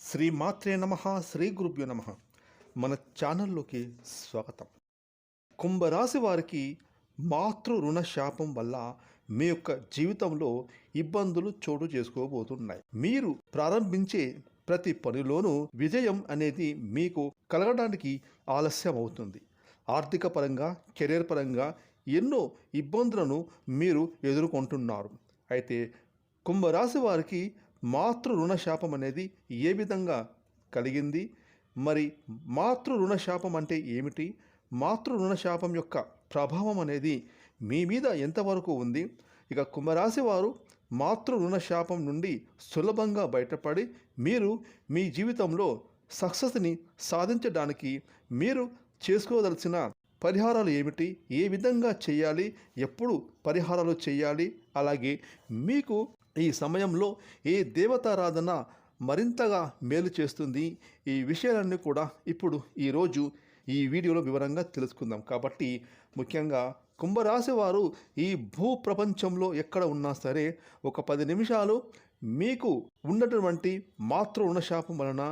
శ్రీమాత్రే నమః. శ్రీ గురుభ్యో నమః. మన ఛానల్లోకి స్వాగతం. కుంభరాశి వారికి మాతృ రుణ శాపం వల్ల మీ యొక్క జీవితంలో ఇబ్బందులు చోటు చేసుకోబోతున్నాయి. మీరు ప్రారంభించే ప్రతి పనిలోనూ విజయం అనేది మీకు కలగడానికి ఆలస్యం అవుతుంది. ఆర్థిక పరంగా, కెరీర్ పరంగా ఎన్నో ఇబ్బందులను మీరు ఎదుర్కొంటున్నారు. అయితే కుంభరాశి వారికి మాతృ రుణ శాపం అనేది ఏ విధంగా కలిగింది, మరి మాతృ రుణ శాపం అంటే ఏమిటి, మాతృ రుణ శాపం యొక్క ప్రభావం అనేది మీ మీద ఎంతవరకు ఉంది, ఇక కుంభరాశి వారు మాతృ రుణ శాపం నుండి సులభంగా బయటపడి మీరు మీ జీవితంలో సక్సెస్ని సాధించడానికి మీరు చేసుకోదలసిన పరిహారాలు ఏమిటి, ఏ విధంగా చేయాలి, ఎప్పుడు పరిహారాలు చేయాలి, అలాగే మీకు ఈ సమయంలో ఏ దేవతారాధన మరింతగా మేలు చేస్తుంది, ఈ విషయాలన్నీ కూడా ఇప్పుడు ఈరోజు ఈ వీడియోలో వివరంగా తెలుసుకుందాం. కాబట్టి ముఖ్యంగా కుంభరాశి వారు ఈ భూ ప్రపంచంలో ఎక్కడ ఉన్నా సరే ఒక 10 నిమిషాలు మీకు ఉన్నటువంటి మాతృ రుణశాపం వలన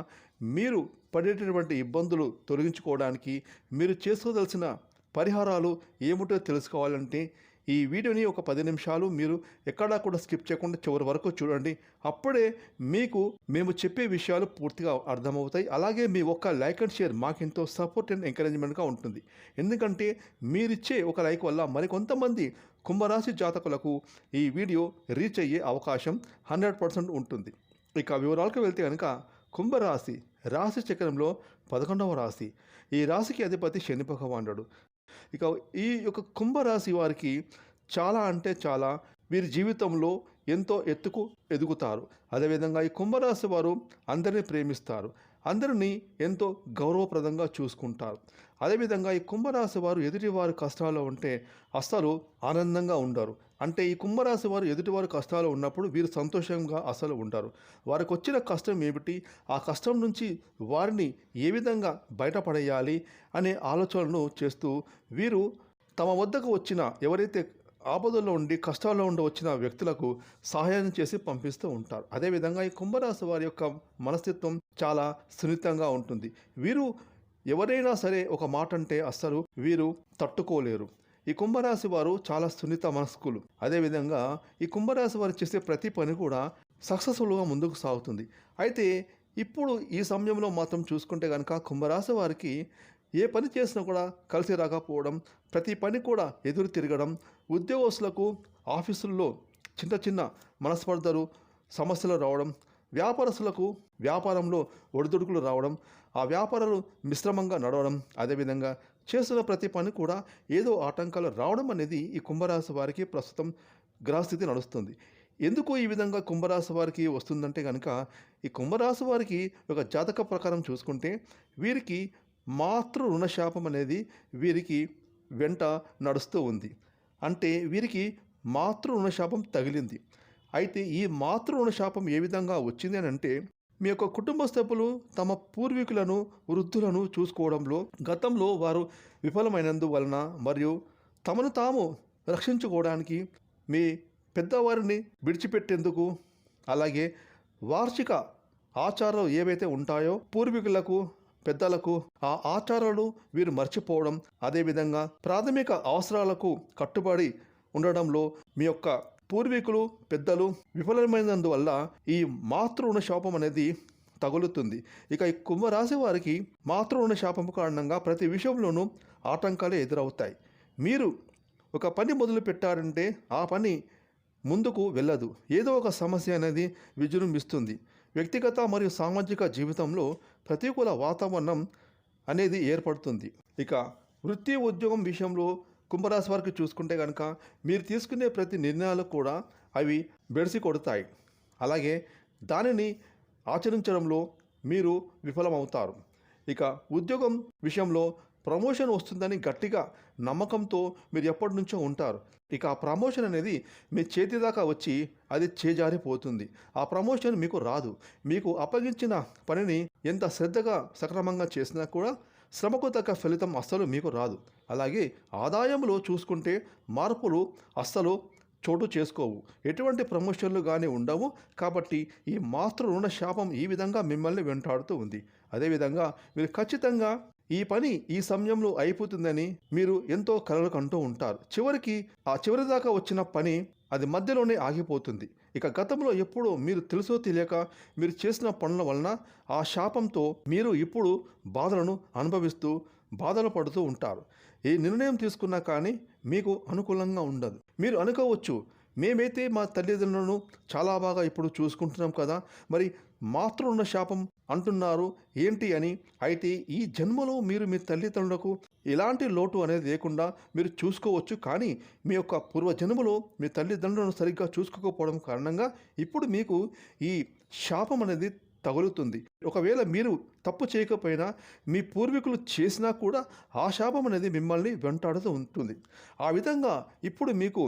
మీరు పడేటటువంటి ఇబ్బందులు తొలగించుకోవడానికి మీరు చేసుకోదలసిన పరిహారాలు ఏమిటో తెలుసుకోవాలంటే ఈ వీడియోని ఒక 10 నిమిషాలు మీరు ఎక్కడా కూడా స్కిప్ చేయకుండా చివరి వరకు చూడండి. అప్పుడే మీకు మేము చెప్పే విషయాలు పూర్తిగా అర్థమవుతాయి. అలాగే మీ ఒక్క లైక్ అండ్ షేర్ మాకెంతో సపోర్ట్ అండ్ ఎంకరేజ్మెంట్గా ఉంటుంది. ఎందుకంటే మీరిచ్చే ఒక లైక్ వల్ల మరికొంతమంది కుంభరాశి జాతకులకు ఈ వీడియో రీచ్ అయ్యే అవకాశం 100% ఉంటుంది. ఇక వివరాలకు వెళ్తే కనుక కుంభరాశి రాశి చక్రంలో 11వ రాశి. ఈ రాశికి అధిపతి శని భగవానుడు. ఇక ఈ యొక్క కుంభరాశి వారికి చాలా అంటే చాలా వీరి జీవితంలో ఎంతో ఎత్తుకు ఎదుగుతారు. అదేవిధంగా ఈ కుంభరాశి వారు అందరినీ ప్రేమిస్తారు, అందరినీ ఎంతో గౌరవప్రదంగా చూసుకుంటారు. అదేవిధంగా ఈ కుంభరాశి వారు ఎదుటివారి కష్టాల్లో ఉంటే అస్సలు ఆనందంగా ఉండరు. అంటే ఈ కుంభరాశి వారు ఎదుటివారి కష్టాలు ఉన్నప్పుడు వీరు సంతోషంగా అసలు ఉంటారు. వారికి వచ్చిన కష్టం ఏమిటి, ఆ కష్టం నుంచి వారిని ఏ విధంగా బయటపడేయాలి అనే ఆలోచనలను చేస్తూ వీరు తమ వద్దకు వచ్చిన ఎవరైతే ఆపదల్లో ఉండి కష్టాల్లో ఉండి వచ్చిన వ్యక్తులకు సహాయం చేసి పంపిస్తూ ఉంటారు. అదేవిధంగా ఈ కుంభరాశి వారి యొక్క మనస్తత్వం చాలా సున్నితంగా ఉంటుంది. వీరు ఎవరైనా సరే ఒక మాట అంటే అస్సలు వీరు తట్టుకోలేరు. ఈ కుంభరాశి వారు చాలా సున్నిత మనస్కులు. అదేవిధంగా ఈ కుంభరాశి వారు చేసే ప్రతి పని కూడా సక్సెస్ఫుల్గా ముందుకు సాగుతుంది. అయితే ఇప్పుడు ఈ సమయంలో మాత్రం చూసుకుంటే కనుక కుంభరాశి వారికి ఏ పని చేసినా కూడా కలిసి రాకపోవడం, ప్రతి పని కూడా ఎదురు తిరగడం, ఉద్యోగస్తులకు ఆఫీసుల్లో చిన్న చిన్న మనస్పర్ధలు సమస్యలు రావడం, వ్యాపారస్తులకు వ్యాపారంలో ఒడిదుడుకులు రావడం, ఆ వ్యాపారాలు మిశ్రమంగా నడవడం, అదేవిధంగా చేస్తున్న ప్రతి పని కూడా ఏదో ఆటంకాలు రావడం అనేది ఈ కుంభరాశి వారికి ప్రస్తుతం గ్రహస్థితి నడుస్తుంది. ఎందుకు ఈ విధంగా కుంభరాశి వారికి వస్తుందంటే కనుక ఈ కుంభరాశి వారికి ఒక జాతక ప్రకారం చూసుకుంటే వీరికి మాతృ రుణశాపం అనేది వీరికి వెంట నడుస్తూ ఉంది. అంటే వీరికి మాతృ రుణశాపం తగిలింది. అయితే ఈ మాతృ రుణశాపం ఏ విధంగా వచ్చింది అని అంటే మీ యొక్క కుటుంబ సభ్యులు తమ పూర్వీకులను వృద్ధులను చూసుకోవడంలో గతంలో వారు విఫలమైనందువలన మరియు తమను తాము రక్షించుకోవడానికి మీ పెద్దవారిని విడిచిపెట్టేందుకు, అలాగే వార్షిక ఆచారాలు ఏవైతే ఉంటాయో పూర్వీకులకు పెద్దలకు ఆ ఆచారాలు వీరు మర్చిపోవడం, అదేవిధంగా ప్రాథమిక అవసరాలకు కట్టుబడి ఉండడంలో మీ యొక్క పూర్వీకులు పెద్దలు విఫలమైనందువల్ల ఈ మాతృ రుణ శాపం అనేది తగులుతుంది. ఇక ఈ కుంభరాశి వారికి మాతృ రుణ శాపం కారణంగా ప్రతి విషయంలోనూ ఆటంకాలే ఎదురవుతాయి. మీరు ఒక పని మొదలు పెట్టారంటే ఆ పని ముందుకు వెళ్ళదు. ఏదో ఒక సమస్య అనేది విజృంభిస్తుంది. వ్యక్తిగత మరియు సామాజిక జీవితంలో ప్రతికూల వాతావరణం అనేది ఏర్పడుతుంది. ఇక వృత్తి ఉద్యోగం విషయంలో కుంభరాశి వారికి చూసుకుంటే కనుక మీరు తీసుకునే ప్రతి నిర్ణయాలు కూడా అవి బెడిసి కొడతాయి. అలాగే దానిని ఆచరించడంలో మీరు విఫలమవుతారు. ఇక ఉద్యోగం విషయంలో ప్రమోషన్ వస్తుందని గట్టిగా నమ్మకంతో మీరు ఎప్పటి నుంచో ఉంటారు. ఇక ఆ ప్రమోషన్ అనేది మీ చేతి దాకా వచ్చి అది చేజారిపోతుంది. ఆ ప్రమోషన్ మీకు రాదు. మీకు అప్పగించిన పనిని ఎంత శ్రద్ధగా సక్రమంగా చేసినా కూడా శ్రమకు తగ్గ ఫలితం అస్సలు మీకు రాదు. అలాగే ఆదాయంలో చూసుకుంటే మార్పులు అస్సలు చోటు చేసుకోవు, ఎటువంటి ప్రమోషన్లు కానీ ఉండవు. కాబట్టి ఈ మాతృ రుణ శాపం ఈ విధంగా మిమ్మల్ని వెంటాడుతూ ఉంది. అదేవిధంగా మీరు ఖచ్చితంగా ఈ పని ఈ సమయంలో అయిపోతుందని మీరు ఎంతో కలలు కంటూ ఉంటారు. చివరికి ఆ చివరి దాకా వచ్చిన పని అది మధ్యలోనే ఆగిపోతుంది. ఇక గతంలో ఎప్పుడో మీరు తెలుసో తెలియక మీరు చేసిన పనుల వలన ఆ శాపంతో మీరు ఇప్పుడు బాధలను అనుభవిస్తూ బాధలు పడుతూ ఉంటారు. ఏ నిర్ణయం తీసుకున్నా కానీ మీకు అనుకూలంగా ఉండదు. మీరు అనుకోవచ్చు, మేమైతే మా తల్లిదండ్రులను చాలా బాగా ఇప్పుడు చూసుకుంటున్నాం కదా, మరి మాతృ రుణ శాపం అంటున్నారు ఏంటి అని. అయితే ఈ జన్మలో మీరు మీ తల్లిదండ్రులకు ఎలాంటి లోటు అనేది లేకుండా మీరు చూసుకోవచ్చు. కానీ మీ యొక్క పూర్వజన్మలో మీ తల్లిదండ్రులను సరిగ్గా చూసుకోకపోవడం కారణంగా ఇప్పుడు మీకు ఈ శాపం అనేది తగులుతుంది. ఒకవేళ మీరు తప్పు చేయకపోయినా మీ పూర్వీకులు చేసినా కూడా ఆ శాపం అనేది మిమ్మల్ని వెంటాడుతూ ఉంటుంది. ఆ విధంగా ఇప్పుడు మీకు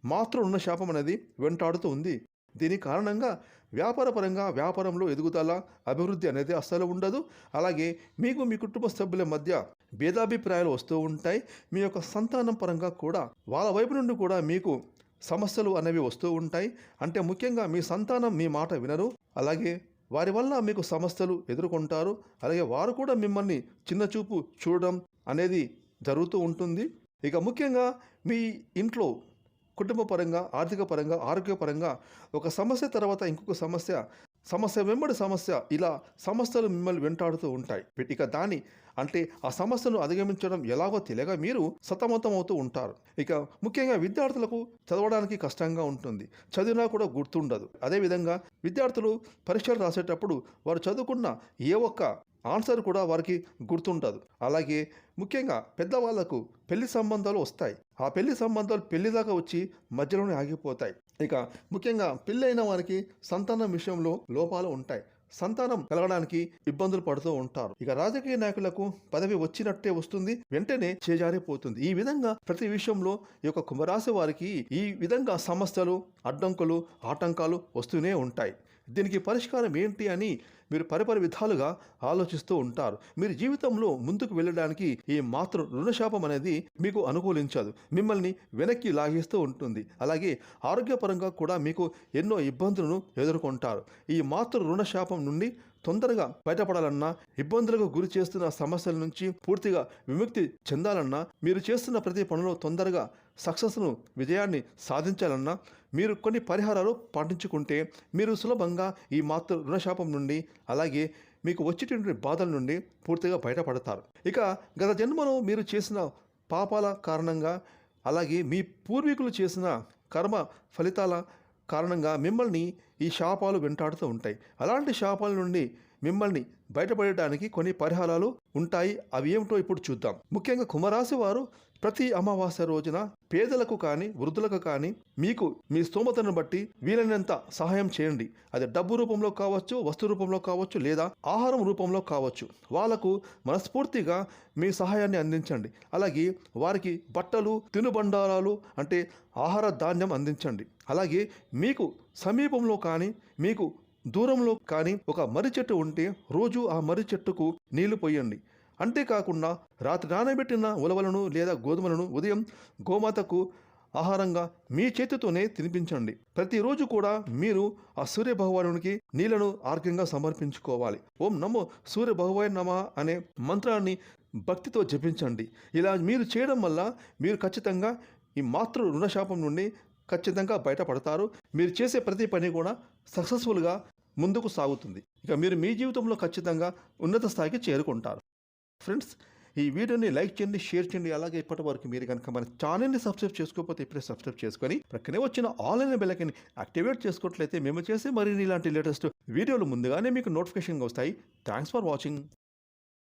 మాతృ రుణ శాపం అనేది వెంటాడుతూ ఉంది. దీని కారణంగా వ్యాపారపరంగా వ్యాపారంలో ఎదుగుదల అభివృద్ధి అనేది అస్సలు ఉండదు. అలాగే మీకు మీ కుటుంబ సభ్యుల మధ్య భేదాభిప్రాయాలు వస్తూ ఉంటాయి. మీ యొక్క సంతానం పరంగా కూడా వాళ్ళ వైపు నుండి కూడా మీకు సమస్యలు అనేవి వస్తూ ఉంటాయి. అంటే ముఖ్యంగా మీ సంతానం మీ మాట వినరు. అలాగే వారి వల్ల మీకు సమస్యలు ఎదుర్కొంటారు. అలాగే వారు కూడా మిమ్మల్ని చిన్నచూపు చూడడం అనేది జరుగుతూ ఉంటుంది. ఇక ముఖ్యంగా మీ ఇంట్లో కుటుంబ పరంగా, ఆర్థిక పరంగా, ఆరోగ్యపరంగా ఒక సమస్య తర్వాత ఇంకొక సమస్య వెంబడి సమస్య, ఇలా సమస్యలు మిమ్మల్ని వెంటాడుతూ ఉంటాయి. ఇక దాని అంటే ఆ సమస్యను అధిగమించడం ఎలాగో తెలియక మీరు సతమతం అవుతూ ఉంటారు. ఇక ముఖ్యంగా విద్యార్థులకు చదవడానికి కష్టంగా ఉంటుంది. చదివినా కూడా గుర్తుండదు. అదేవిధంగా విద్యార్థులు పరీక్షలు రాసేటప్పుడు వారు చదువుకున్న ఏ ఒక్క ఆన్సర్ కూడా వారికి గుర్తుండదు. అలాగే ముఖ్యంగా పెద్దవాళ్లకు పెళ్లి సంబంధాలు వస్తాయి. ఆ పెళ్లి సంబంధాలు పెళ్లి దాకా వచ్చి మధ్యలోనే ఆగిపోతాయి. ఇక ముఖ్యంగా పెళ్ళైన వారికి సంతానం విషయంలో లోపాలు ఉంటాయి. సంతానం కలగడానికి ఇబ్బందులు పడుతూ ఉంటారు. ఇక రాజకీయ నాయకులకు పదవి వచ్చినట్టే వస్తుంది, వెంటనే చేజారిపోతుంది. ఈ విధంగా ప్రతి విషయంలో ఈ యొక్క కుంభరాశి వారికి ఈ విధంగా సమస్యలు, అడ్డంకులు, ఆటంకాలు వస్తూనే ఉంటాయి. దీనికి పరిష్కారం ఏంటి అని మీరు పరిపరి విధాలుగా ఆలోచిస్తూ ఉంటారు. మీరు జీవితంలో ముందుకు వెళ్ళడానికి ఈ మాతృ రుణశాపం అనేది మీకు అనుకూలించదు, మిమ్మల్ని వెనక్కి లాగేస్తూ ఉంటుంది. అలాగే ఆరోగ్యపరంగా కూడా మీకు ఎన్నో ఇబ్బందులను ఎదుర్కొంటారు. ఈ మాతృ రుణశాపం నుండి తొందరగా బయటపడాలన్నా, ఇబ్బందులకు గురి చేస్తున్న సమస్యల నుంచి పూర్తిగా విముక్తి చెందాలన్నా, మీరు చేస్తున్న ప్రతి పనిలో తొందరగా సక్సెస్ను, విజయాన్ని సాధించాలన్నా మీరు కొన్ని పరిహారాలు పాటించుకుంటే మీరు సులభంగా ఈ మాతృ రుణశాపం నుండి, అలాగే మీకు వచ్చేటువంటి బాధల నుండి పూర్తిగా బయటపడతారు. ఇక గత జన్మలో మీరు చేసిన పాపాల కారణంగా, అలాగే మీ పూర్వీకులు చేసిన కర్మ ఫలితాల కారణంగా మిమ్మల్ని ఈ శాపాలు వెంటాడుతూ ఉంటాయి. అలాంటి శాపాల నుండి మిమ్మల్ని బయటపడడానికి కొన్ని పరిహారాలు ఉంటాయి. అవి ఏమిటో ఇప్పుడు చూద్దాం. ముఖ్యంగా కుంభరాశి వారు ప్రతి అమావాస్య రోజున పేదలకు కానీ, వృద్ధులకు కానీ మీకు మీ స్తోమతను బట్టి వీలైనంత సహాయం చేయండి. అది డబ్బు రూపంలో కావచ్చు, వస్తు రూపంలో కావచ్చు, లేదా ఆహారం రూపంలో కావచ్చు. వాళ్లకు మనస్ఫూర్తిగా మీ సహాయాన్ని అందించండి. అలాగే వారికి బట్టలు, తినుబండారాలు అంటే ఆహార ధాన్యం అందించండి. అలాగే మీకు సమీపంలో కానీ, మీకు దూరంలో కానీ ఒక మర్రి చెట్టు ఉంటే రోజు ఆ మర్రి చెట్టుకు నీళ్లు పోయండి. అంతేకాకుండా రాత్రి నానబెట్టిన ఉలవలను లేదా గోధుమలను ఉదయం గోమాతకు ఆహారంగా మీ చేతితోనే తినిపించండి. ప్రతిరోజు కూడా మీరు ఆ సూర్య భగవానునికి నీళ్లను ఆర్ఘ్యంగా సమర్పించుకోవాలి. ఓం నమో సూర్య భగవాన్ నమః అనే మంత్రాన్ని భక్తితో జపించండి. ఇలా మీరు చేయడం వల్ల మీరు ఖచ్చితంగా ఈ మాతృ రుణశాపం నుండి ఖచ్చితంగా బయటపడతారు. మీరు చేసే ప్రతి పని కూడా సక్సెస్ఫుల్గా ముందుకు సాగుతుంది. ఇక మీరు మీ జీవితంలో ఖచ్చితంగా ఉన్నత స్థాయికి చేరుకుంటారు. ఫ్రెండ్స్, ఈ వీడియోని లైక్ చేయండి, షేర్ చేయండి. అలాగే ఇప్పటి వరకు మీరు కనుక మన ఛానల్ని సబ్స్క్రైబ్ చేసుకోకపోతే ఇప్పుడే సబ్స్క్రైబ్ చేసుకొని ప్రక్కనే వచ్చిన ఆన్లైన్ బెల్ ఐకాన్ని యాక్టివేట్ చేసుకున్నట్లయితే మేము చేసే మరిన్ని ఇలాంటి లేటెస్ట్ వీడియోలు ముందుగానే మీకు నోటిఫికేషన్గా వస్తాయి. Thanks for watching.